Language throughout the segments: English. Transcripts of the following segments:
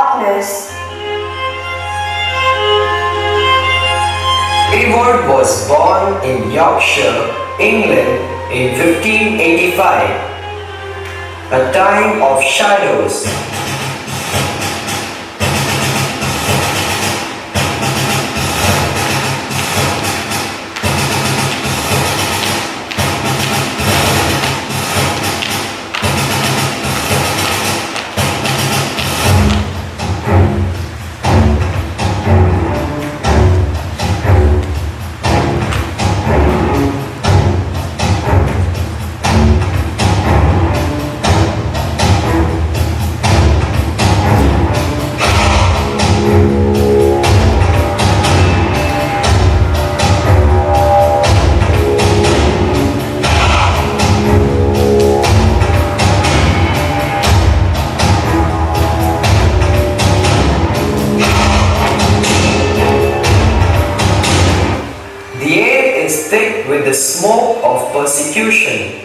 darkness. Begur was born in Yorkshire, England in 1585, a time of shadows. Thick with the smoke of persecution.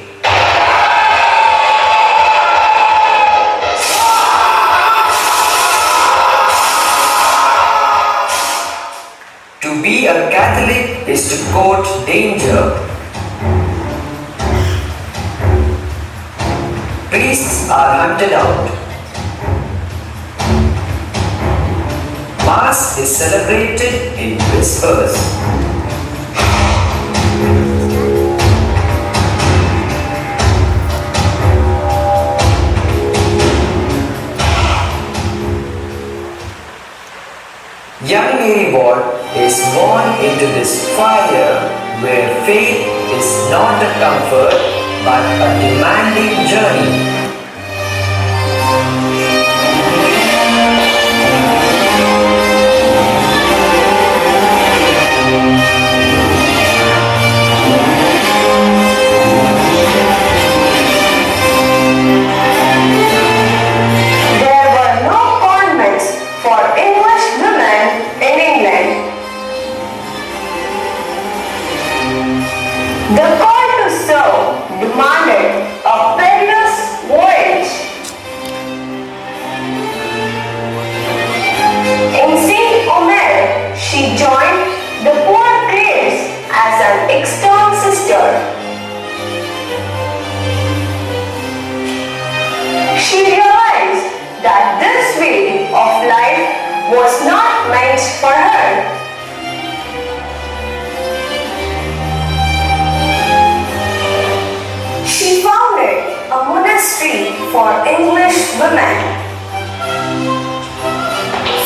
To be a Catholic is to court danger. Priests are hunted out. Mass is celebrated in whispers. Young Venerable is born into this fire where faith is not a comfort but a demanding journey. There were no convents for English women in England. The call to serve demanded a perilous voyage. In St.Mary, she joined the poor graves as an external sister. She realized that this way of life was not meant for her. She founded a monastery for English women.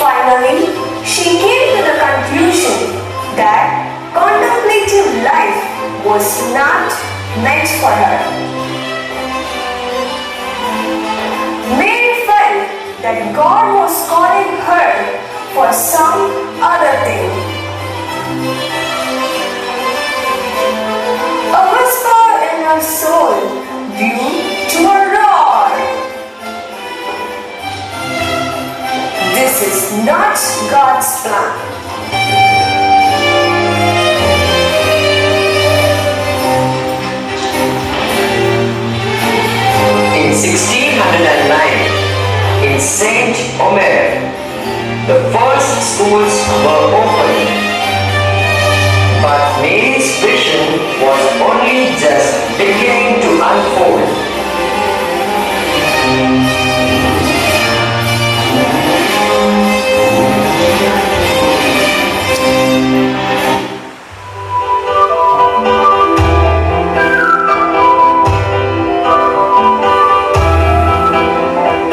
Finally, she came to the conclusion that contemplative life was not meant for her. Mary felt that God was calling her for some other thing. A whisper in her soul grew to a roar. This is not God's plan. In 1609, in St.Mary, the first schools were opened. But Mary's vision was only just beginning to unfold.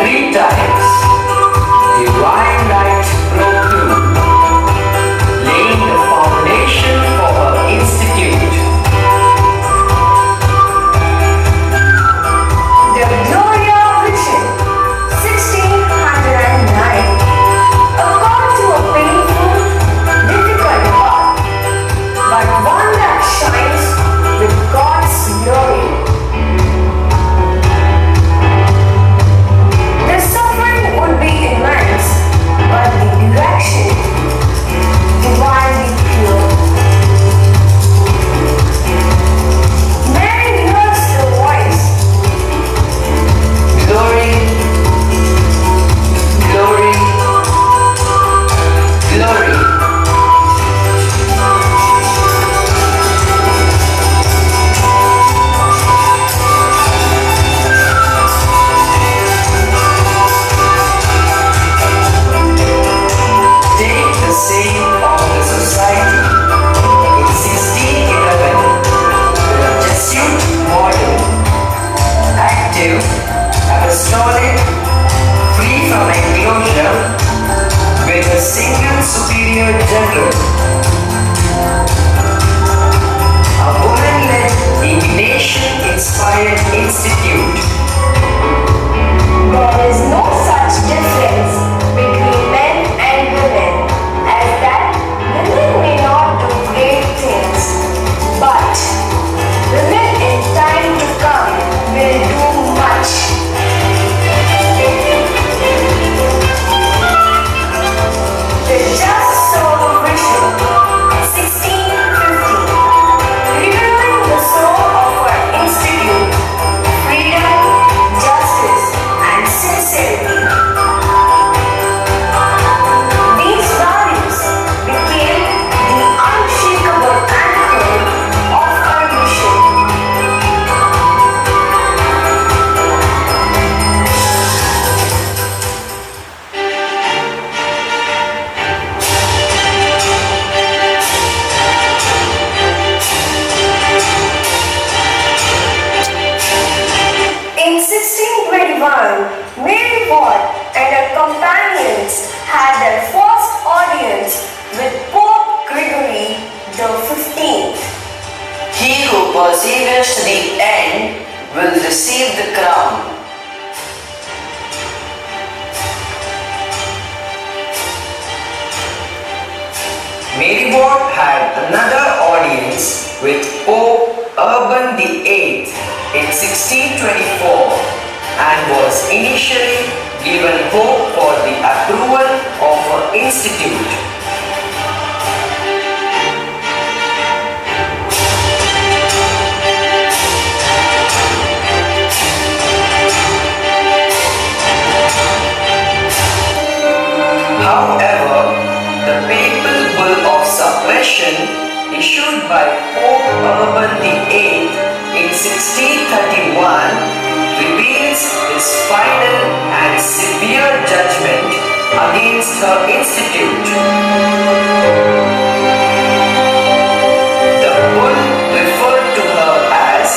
Three times, divine light broke through, laying the foundation for her institute. saint of the society. In 1611, the Jesuit model, active, apostolic, free from enclosure, with a single superior general. A woman-led Ignatian-inspired institute. There is no such difference between men and women as that women may not do great things, but women in time to come will do much. The Just Soul Vision, 1650, revealing the soul of our institute, freedom, justice, and sincerity. These values became the unshakable anchor of our mission. In 1621, Mary and her companions had their first audience with Pope Gregory the 15th. He who perseveres to the end will receive the crown. Mary had another audience with Pope Urban VIII in 1624 and was initially given hope for the approval of her institute. However, the papal bull of suppression issued by Pope Urban VIII in 1631 reveals his final and severe judgment against her institute. The bull referred to her as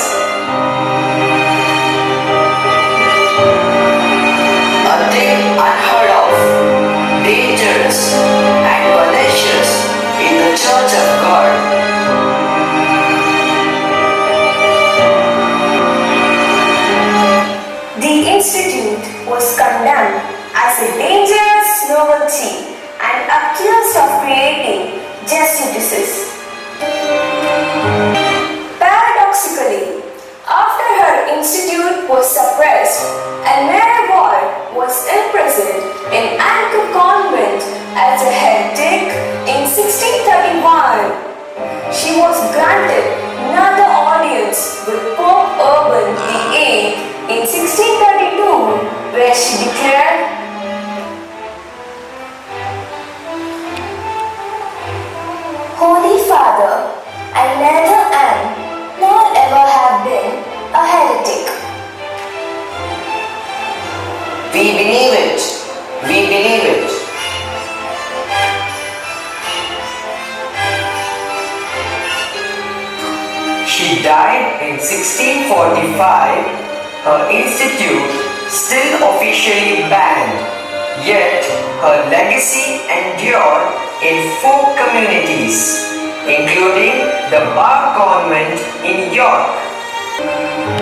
a thing unheard of, dangerous and malicious in the Church of God. The institute was condemned as a dangerous novelty and accused of creating prejudices. Paradoxically, after her institute was suppressed and Venerable was imprisoned in Anchor Convent as a heretic in 1631, she was granted another audience with Pope Urban VIII in 1632, where she declared, "Holy Father, I neither am nor ever have been a heretic." We believe it. We believe it. She died in 1645, her institute still officially banned, yet her legacy endured in 4 communities, including the Bar Convent in York.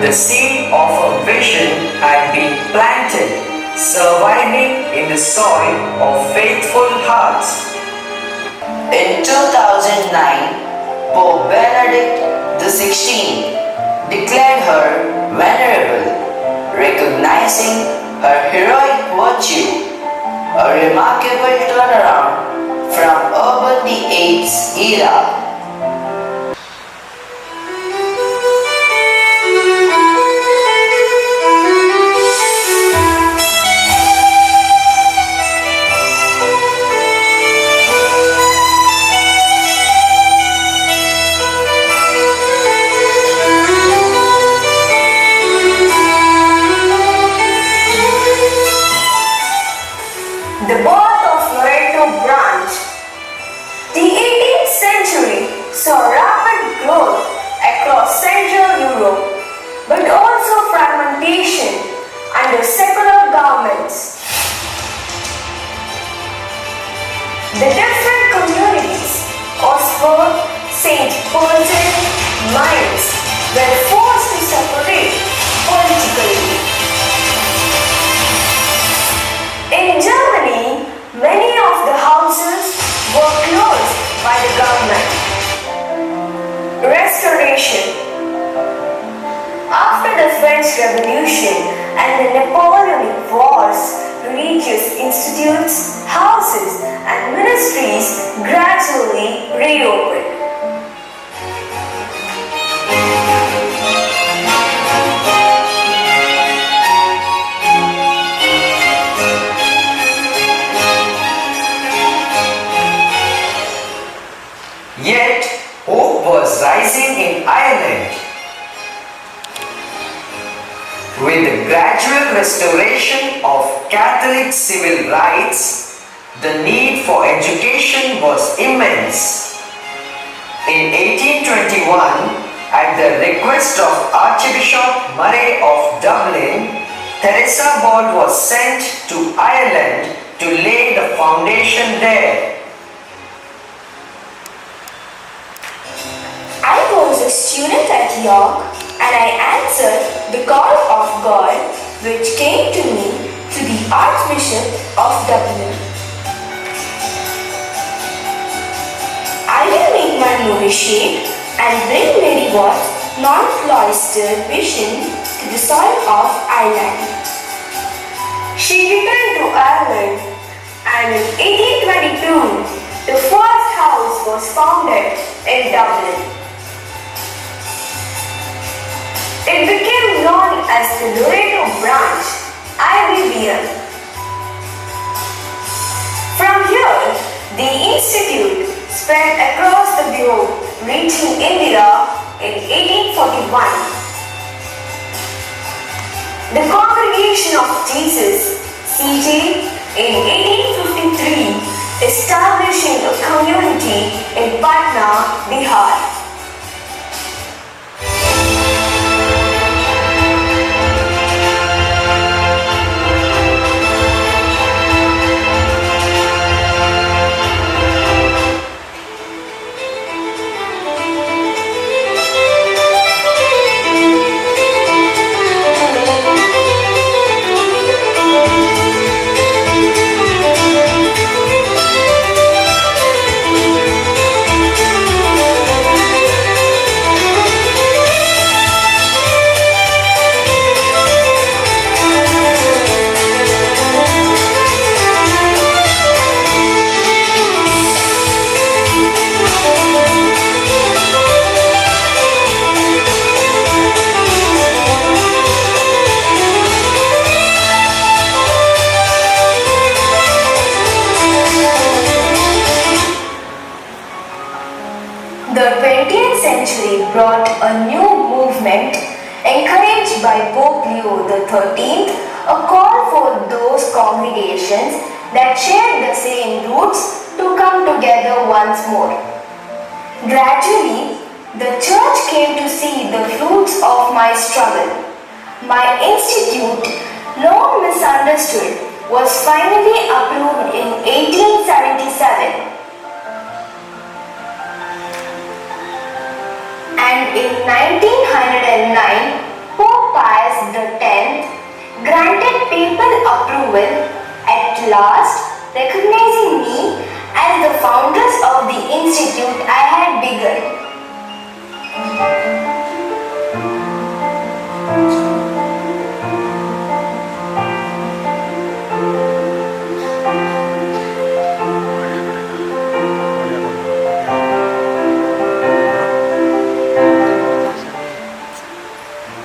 The seed of her vision had been planted, surviving in the soil of faithful hearts. In 2009, Pope Benedict XVI declared her Venerable, recognizing her heroic virtue, a remarkable turnaround from Urban VIII's era. The birth of Loreto branch Oxford, St. Pölten, Mainz were forced to separate politically. In Germany, many of the houses were closed by the government. Restoration. After the French Revolution and the Napoleonic Wars, religious institutes, houses, and ministries gradually reopened. Yet, hope was rising in Ireland. With the gradual restoration of Catholic civil rights, the need for education was immense. In 1821, at the request of Archbishop Murray of Dublin, Teresa Ball was sent to Ireland to lay the foundation there. I was a student at York and I answered the call of God which came to me through the Archbishop of Dublin. I will make my novitiate and bring Mary Watt non-cloistered mission to the soil of Ireland. She returned to Ireland and in 1822 the first house was founded in Dublin. It became known as the Loreto branch, IBBM. From here, the institute spread across the globe, reaching India in 1841. The Congregation of Jesus, CJ, in 1853, establishing a community in Patna, Bihar. The 20th century brought a new movement encouraged by Pope Leo XIII, a call for those congregations that shared the same roots to come together once more. Gradually, the church came to see the fruits of my struggle. My institute, long misunderstood, was finally approved in 1877. And in 1909, Pope Pius X granted papal approval, at last recognizing me as the founders of the institute I had begun.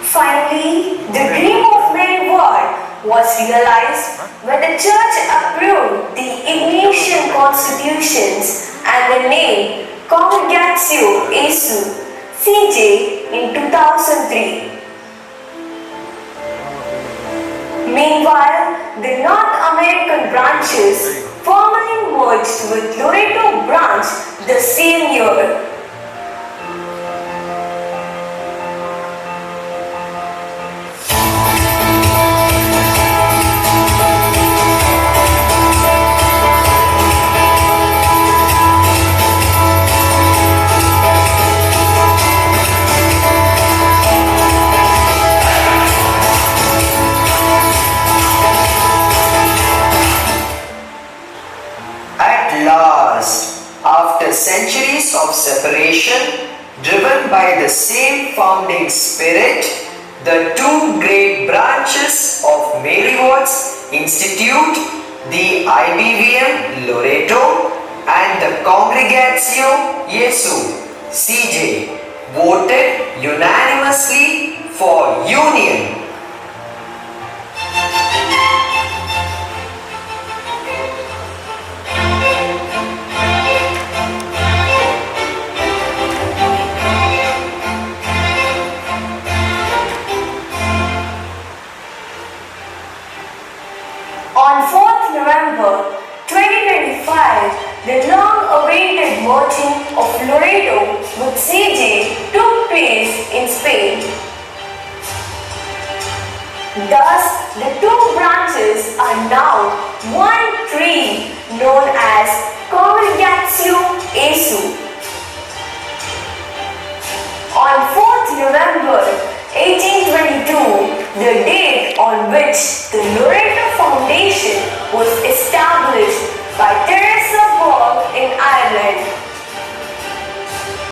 Finally, the dream of Mary Watt was realized when the church approved the Ignatian constitutions and the name Congregatio Jesu, CJ, in 2003. Meanwhile, the North American branches formally merged with Loreto branch the same year. centuries of separation, driven by the same founding spirit, the two great branches of Mary Ward's Institute, the IBVM Loreto and the Congregatio Jesu CJ, voted unanimously for union. On 4th November 2025, the long-awaited merging of Loreto with CJ took place in Spain. Thus, the two branches are now one tree known as Congregatio Jesu. On 4th November 1822, the date on which the Loreto Foundation was established